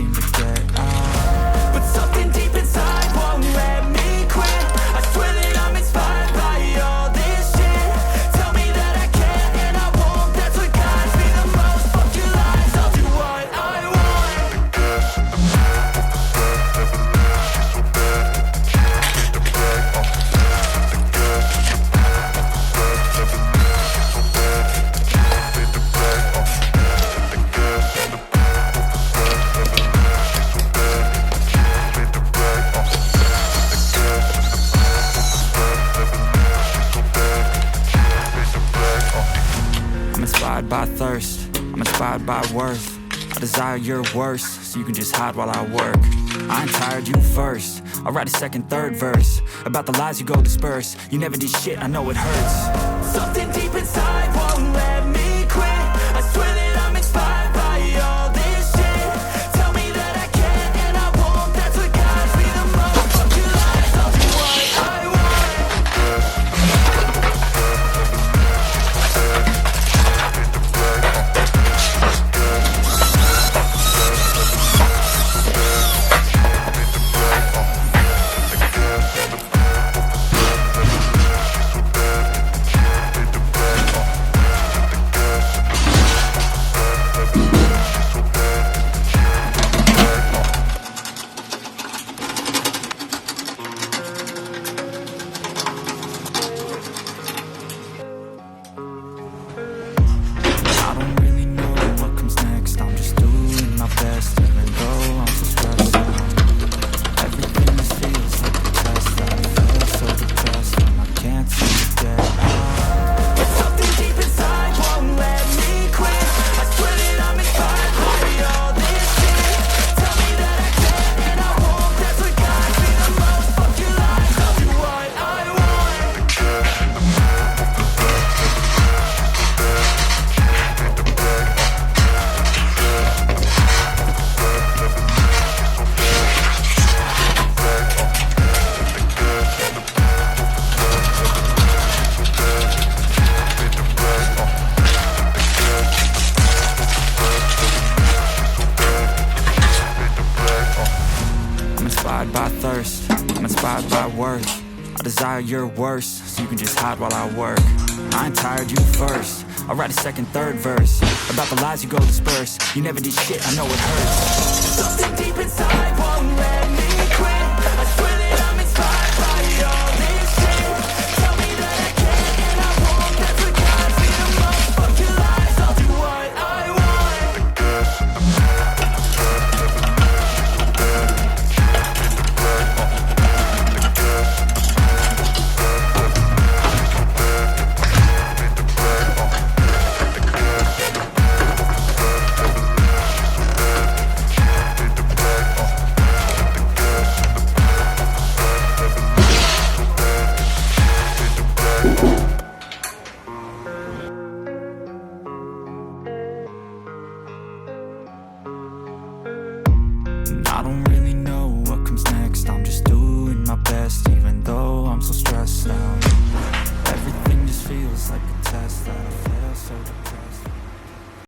seem to get out. But something deep inside won't let me quit. I swear that I'm inspired by all this shit. Tell me that I can't and I won't. That's what guides me the most. Fuck your lies, I'll do what I want. I'm inspired by thirst, I'm inspired by worth. I desire your worst, so you can just hide while I work. I ain't tired, you first. I'll write a second, third verse about the lies you go disperse. You never did shit, I know it hurts. Something deep inside won't let me quit. I swear that I'm inspired by all this shit. Tell me that I can't and I won't. That's what guides me the most. Fuck your lies, I'll do what I want. I don't really know what comes next. I'm just doing my best, even though I'm so stressed out. Everything just feels like a test. I feel so depressed and I can't seem to get out. But something deep inside won't let me quit. I swear that I'm inspired by all this shit. Tell me that I can't and I won't. That's what guides me the most. Fuck your lies, I'll do what I want. I'm inspired by thirst, I'm inspired by worth. I desire your worst, so you can just hide while I work. I ain't tired, you first. I'll write a second, third verse about the lies you go disperse. You never did shit, I know it hurts. Something deep inside won't let me quit. I swear that I'm inspired by all this shit. Tell me that I can't and I won't. That's what guides me the most. Fuck your lies, I'll do what I want. I don't really know what comes next. I'm just doing my best, even though